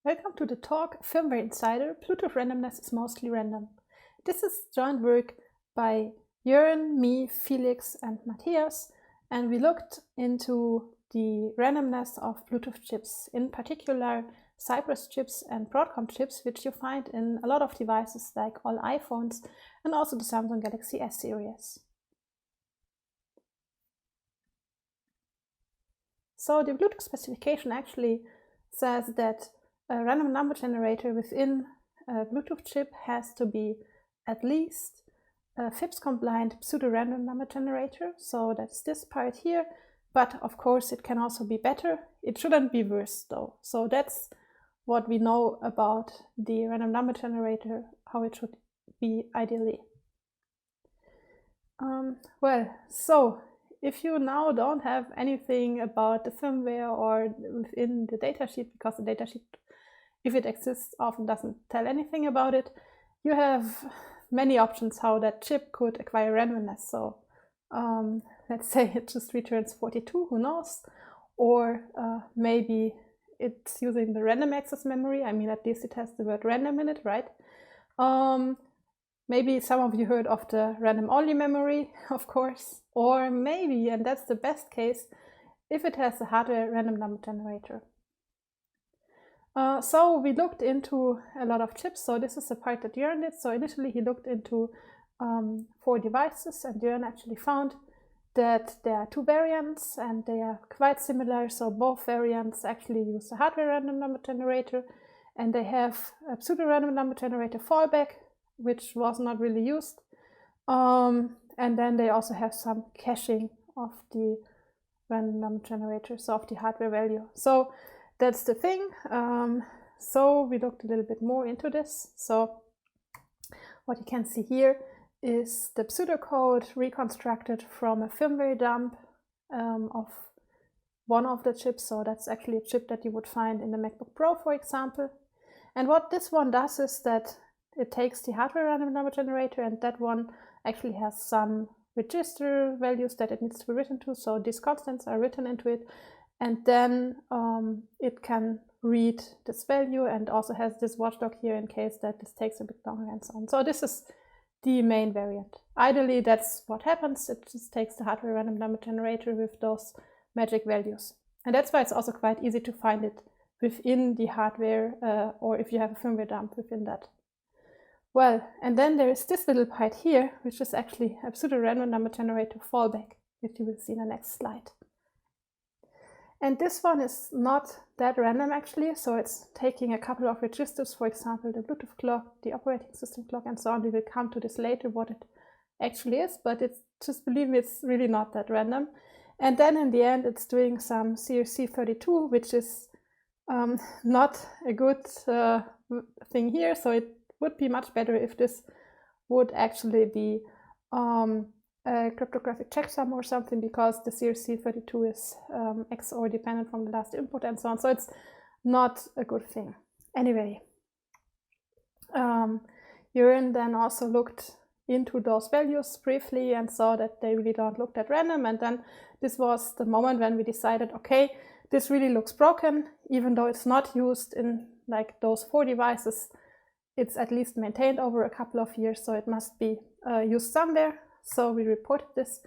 Welcome to the talk Firmware Insider, Bluetooth randomness is mostly random. This is joint work by Jörn, me, Felix and Matthias, and we looked into the randomness of Bluetooth chips, in particular Cypress chips and Broadcom chips, which you find in a lot of devices like all iPhones and also the Samsung Galaxy S series. So the Bluetooth specification actually says that a random number generator within a Bluetooth chip has to be at least a FIPS compliant pseudo-random number generator. So that's this part here, but of course it can also be better. It shouldn't be worse though. So that's what we know about the random number generator, how it should be ideally. So if you now don't have anything about the firmware or within the datasheet, because the datasheet, if it exists, often doesn't tell anything about it, you have many options how that chip could acquire randomness. So let's say it just returns 42, who knows? Or maybe it's using the random access memory. I mean, at least it has the word random in it, right? Maybe some of you heard of the random only memory, of course. Or maybe, and that's the best case, if it has a hardware random number generator. So we looked into a lot of chips. So this is the part that Jörn did. So initially he looked into 4 devices, and Jörn actually found that there are 2 variants and they are quite similar. So both variants actually use a hardware random number generator, and they have a pseudo-random number generator fallback, which was not really used. And then they also have some caching of the random number generator, so of the hardware value. So that's the thing. So we looked a little bit more into this. So what you can see here is the pseudocode reconstructed from a firmware dump of one of the chips. So that's actually a chip that you would find in the MacBook Pro, for example. And what this one does is that it takes the hardware random number generator, and that one actually has some register values that it needs to be written to. So these constants are written into it, and then it can read this value and also has this watchdog here in case that this takes a bit longer and so on. So this is the main variant. Ideally, that's what happens. It just takes the hardware random number generator with those magic values. And that's why it's also quite easy to find it within the hardware or if you have a firmware dump within that. Well, and then there is this little part here, which is actually a pseudo-random number generator fallback, which you will see in the next slide. And this one is not that random actually, so it's taking a couple of registers, for example, the Bluetooth clock, the operating system clock, and so on. We will come to this later, what it actually is, but it's just believe me, it's really not that random. And then in the end, it's doing some CRC32, which is not a good thing here, so it would be much better if this would actually be a cryptographic checksum or something, because the CRC32 is XOR dependent from the last input and so on. So it's not a good thing. Anyway, Jörn then also looked into those values briefly and saw that they really don't look that random. And then this was the moment when we decided, okay, this really looks broken, even though it's not used in like those 4 devices. It's at least maintained over a couple of years, so it must be used somewhere. So we reported this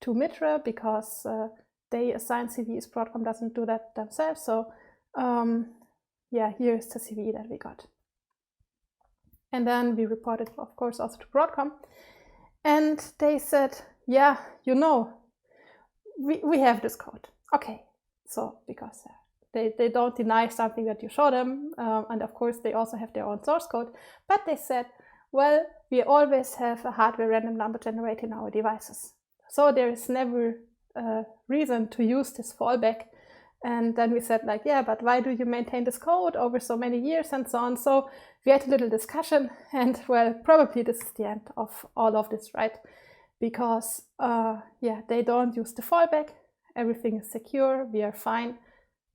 to MITM because they assign CVEs. Broadcom doesn't do that themselves. So yeah, here's the CVE that we got. And then we reported, of course, also to Broadcom. And they said, yeah, you know, we have this code. Okay, so because they don't deny something that you show them. And of course, they also have their own source code. But they said, well, we always have a hardware random number generator in our devices. So there is never a reason to use this fallback. And then we said like, yeah, but why do you maintain this code over so many years and so on? So we had a little discussion, and well, probably this is the end of all of this, right? Because yeah, they don't use the fallback. Everything is secure. We are fine.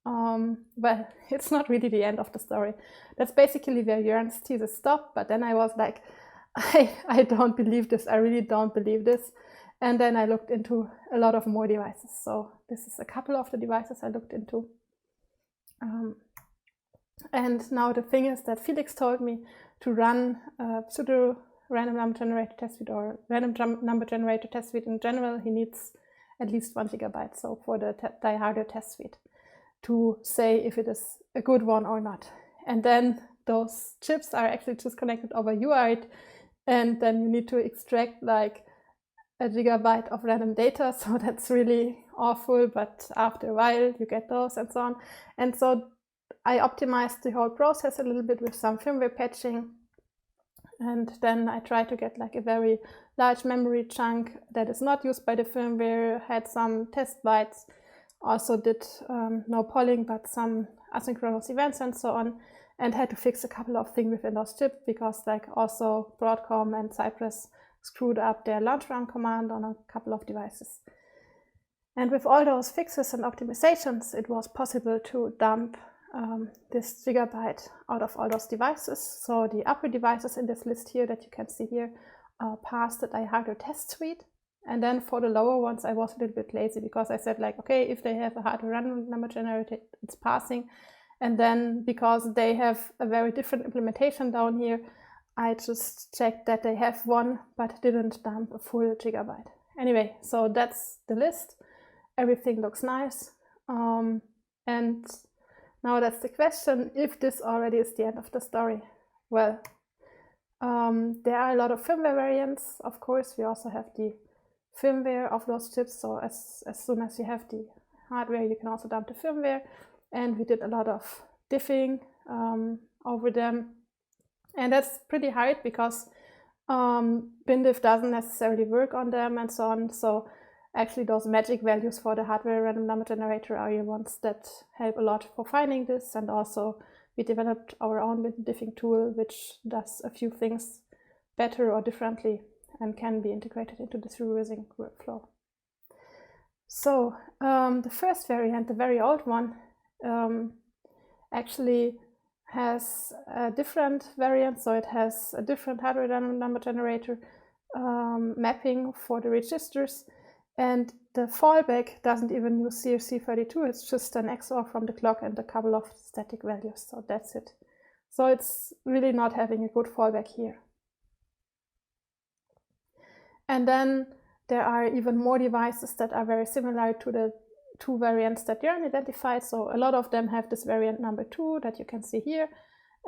Well, it's not really the end of the story. That's basically where Jörn's thesis stopped. But then I was like, I don't believe this. I really don't believe this. And then I looked into a lot of more devices. So this is a couple of the devices I looked into. And now the thing is that Felix told me to run a pseudo-random number generator test suite or random number generator test suite in general. He needs at least 1 GB, so for the die-harder test suite, to say if it is a good one or not. And then those chips are actually just connected over UART, and then you need to extract like a gigabyte of random data, so that's really awful, but after a while you get those and so on. And so I optimized the whole process a little bit with some firmware patching, and then I tried to get like a very large memory chunk that is not used by the firmware, had some test bytes, also did no polling but some asynchronous events and so on, and had to fix a couple of things within those chips because like also Broadcom and Cypress screwed up their launch run command on a couple of devices. And with all those fixes and optimizations, it was possible to dump this gigabyte out of all those devices. So the upper devices in this list here that you can see here passed the die-harder test suite. And then for the lower ones, I was a little bit lazy because I said like, okay, if they have a hardware random number generator, it's passing. And then because they have a very different implementation down here, I just checked that they have one, but didn't dump a full gigabyte. Anyway, so that's the list. Everything looks nice. And now that's the question, if this already is the end of the story. Well, there are a lot of firmware variants. Of course, we also have the firmware of those chips. So as soon as you have the hardware, you can also dump the firmware. And we did a lot of diffing over them. And that's pretty hard because bindiff doesn't necessarily work on them and so on. So actually those magic values for the hardware random number generator are the ones that help a lot for finding this. And also we developed our own diffing tool, which does a few things better or differently and can be integrated into the through-using workflow. So the first variant, the very old one, actually has a different variant, so it has a different hardware random number generator mapping for the registers, and the fallback doesn't even use CRC32, it's just an XOR from the clock and a couple of static values, so that's it. So it's really not having a good fallback here. And then there are even more devices that are very similar to the 2 variants that Jörn identified. So a lot of them have this variant number 2 that you can see here,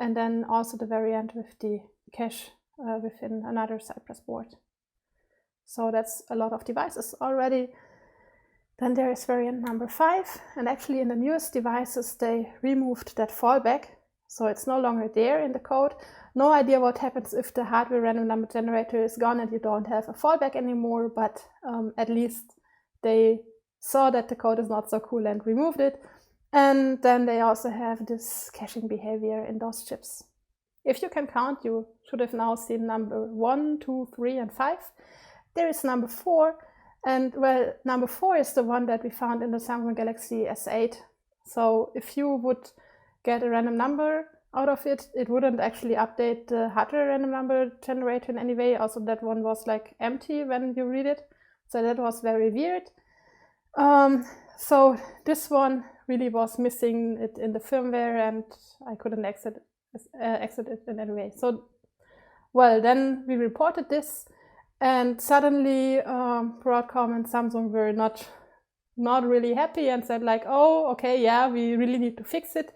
and then also the variant with the cache within another Cypress board. So that's a lot of devices already. Then there is variant number 5, and actually in the newest devices they removed that fallback, so it's no longer there in the code. No idea what happens if the hardware random number generator is gone and you don't have a fallback anymore, but at least they saw that the code is not so cool and removed it. And then they also have this caching behavior in those chips. If you can count, you should have now seen number 1, 2, 3, and 5. There is number 4, and well, number 4 is the one that we found in the Samsung Galaxy S8. So if you would get a random number out of it, it wouldn't actually update the hardware random number generator in any way. Also, that one was like empty when you read it. So that was very weird. So this one really was missing it in the firmware, and I couldn't exit it in any way. So, well, then we reported this, and suddenly Broadcom and Samsung were not really happy and said like, oh, okay, yeah, we really need to fix it.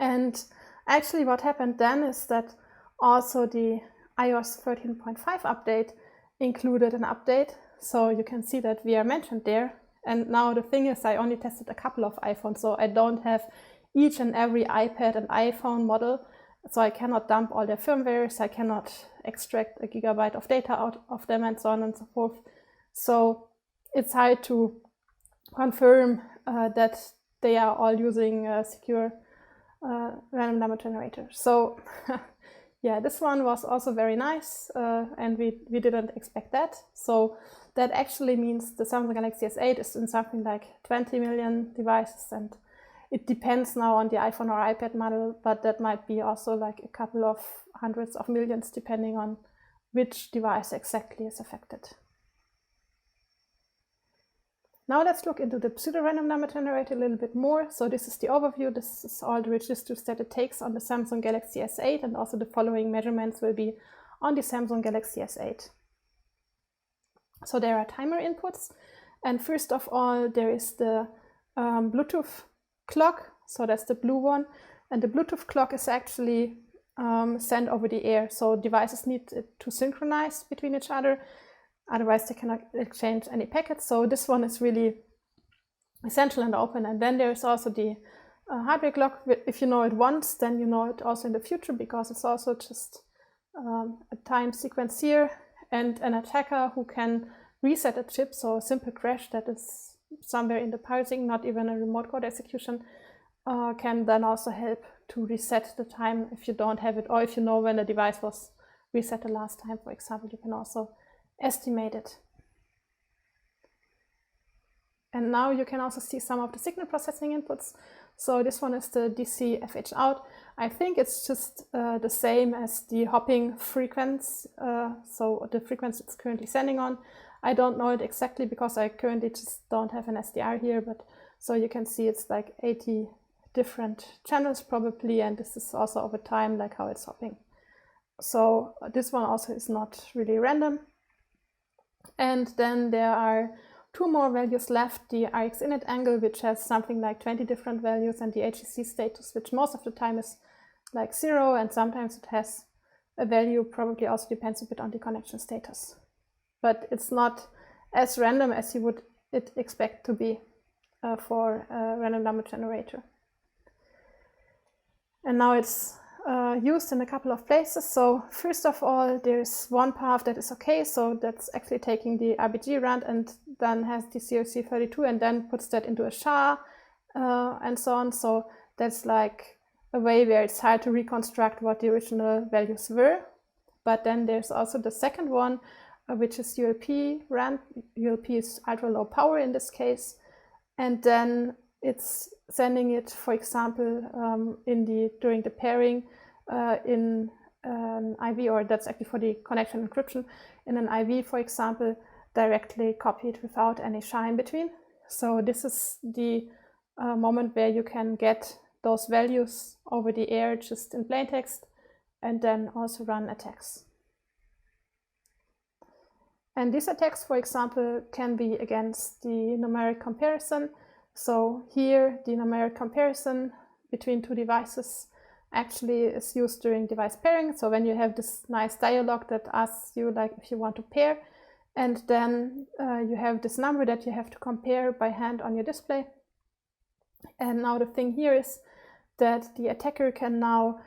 And actually what happened then is that also the iOS 13.5 update included an update. So you can see that we are mentioned there. And now the thing is, I only tested a couple of iPhones, so I don't have each and every iPad and iPhone model. So I cannot dump all their firmwares, I cannot extract a gigabyte of data out of them and so on and so forth. So it's hard to confirm that they are all using a secure random number generator. So yeah, this one was also very nice, and we didn't expect that. So that actually means the Samsung Galaxy S8 is in something like 20 million devices, and it depends now on the iPhone or iPad model, but that might be also like a couple of hundreds of millions depending on which device exactly is affected. Now let's look into the pseudo-random number generator a little bit more. So this is the overview. This is all the registers that it takes on the Samsung Galaxy S8, and also the following measurements will be on the Samsung Galaxy S8. So there are timer inputs, and first of all there is the Bluetooth clock. So that's the blue one, and the Bluetooth clock is actually sent over the air. So devices need to synchronize between each other. Otherwise, they cannot exchange any packets. So this one is really essential and open. And then there's also the hardware clock. If you know it once, then you know it also in the future, because it's also just a time sequence here, and an attacker who can reset a chip. So a simple crash that is somewhere in the parsing, not even a remote code execution, can then also help to reset the time if you don't have it, or if you know when the device was reset the last time, for example, you can also estimate it. And now you can also see some of the signal processing inputs. So this one is the DC FH out. I think it's just the same as the hopping frequency, so the frequency it's currently sending on. I don't know it exactly because I currently just don't have an SDR here, but so you can see it's like 80 different channels probably, and this is also over time, like how it's hopping. So this one also is not really random. And then there are two more values left, the RX init angle, which has something like 20 different values, and the HEC status, which most of the time is like 0, and sometimes it has a value, probably also depends a bit on the connection status. But it's not as random as you would expect to be for a random number generator. And now it's used in a couple of places. So first of all, there's one path that is okay. So that's actually taking the RBG rand and then has the CRC32 and then puts that into a SHA and so on. So that's like a way where it's hard to reconstruct what the original values were. But then there's also the second one, which is ULP rand. ULP is ultra low power in this case. And then it's sending it, for example, during the pairing in an IV, or that's actually for the connection encryption, in an IV, for example, directly copied without any SHA in between. So this is the moment where you can get those values over the air just in plain text, and then also run attacks. And these attacks, for example, can be against the numeric comparison. So here, the numeric comparison between two devices actually is used during device pairing. So when you have this nice dialog that asks you like if you want to pair, and then you have this number that you have to compare by hand on your display. And now the thing here is that the attacker can now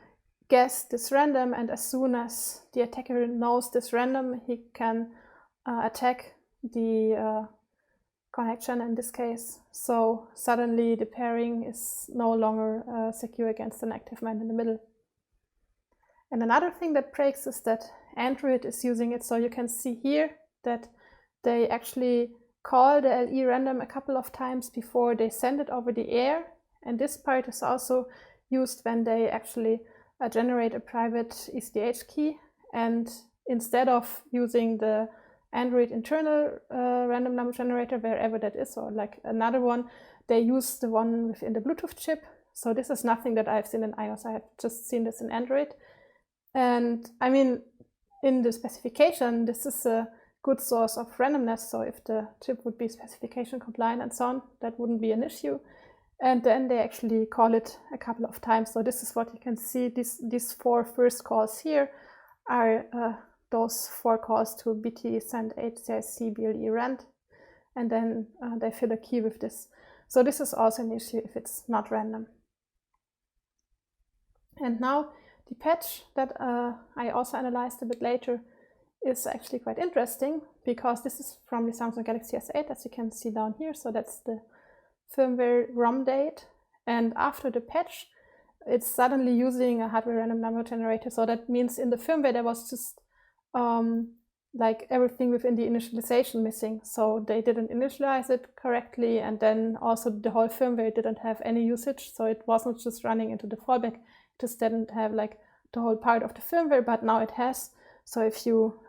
guess this random, and as soon as the attacker knows this random, he can attack the connection in this case. So suddenly the pairing is no longer secure against an active man in the middle. And another thing that breaks is that Android is using it. So you can see here that they actually call the LE random a couple of times before they send it over the air. And this part is also used when they actually generate a private ECDH key. And instead of using the Android internal random number generator, wherever that is, or like another one, they use the one within the Bluetooth chip. So this is nothing that I've seen in iOS. I have just seen this in Android. And I mean, in the specification, this is a good source of randomness. So if the chip would be specification compliant and so on, that wouldn't be an issue. And then they actually call it a couple of times. So this is what you can see. These four first calls here are those four calls to BT send HCIC BLE rand, and then they fill a key with this. So this is also an issue if it's not random. And now the patch that I also analyzed a bit later is actually quite interesting, because this is from the Samsung Galaxy S8, as you can see down here. So that's the firmware ROM date, and after the patch, it's suddenly using a hardware random number generator. So that means in the firmware there was just like everything within the initialization missing. So they didn't initialize it correctly, and then also the whole firmware didn't have any usage. So it wasn't just running into the fallback, it just didn't have like the whole part of the firmware, but now it has. So if you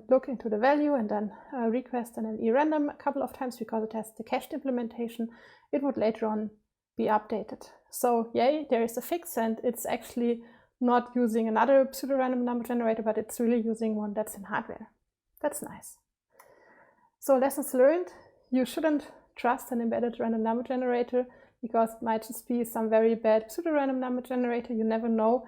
look into the value and then request an e-random a couple of times because it has the cached implementation, it would later on be updated. So yay, there is a fix, and it's actually not using another pseudo-random number generator, but it's really using one that's in hardware. That's nice. So lessons learned: you shouldn't trust an embedded random number generator because it might just be some very bad pseudo-random number generator, you never know.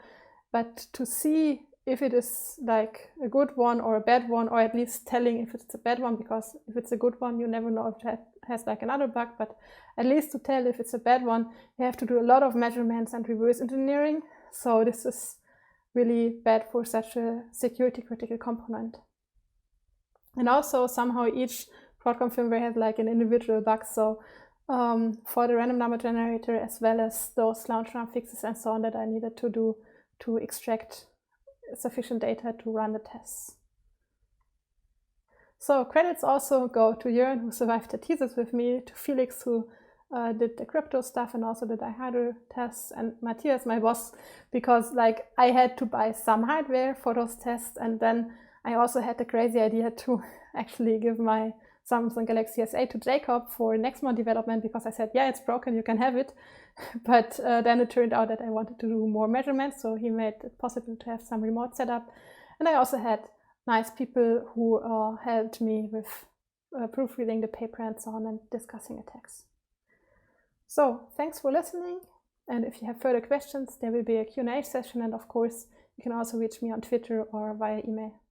But to see if it is like a good one or a bad one, or at least telling if it's a bad one, because if it's a good one, you never know if it has like another bug, but at least to tell if it's a bad one, you have to do a lot of measurements and reverse engineering. So this is really bad for such a security critical component. And also somehow each Broadcom firmware has like an individual bug. So for the random number generator, as well as those launch run fixes and so on that I needed to do to extract sufficient data to run the tests. So credits also go to Jörn, who survived the thesis with me, to Felix, who did the crypto stuff and also the hardware tests, and Matthias, my boss, because like I had to buy some hardware for those tests, and then I also had the crazy idea to actually give my Samsung Galaxy S8 to Jacob for next month development, because I said, yeah, it's broken, you can have it. But then it turned out that I wanted to do more measurements, so he made it possible to have some remote setup. And I also had nice people who helped me with proofreading the paper and so on and discussing attacks. So thanks for listening. And if you have further questions, there will be a Q&A session. And of course, you can also reach me on Twitter or via email.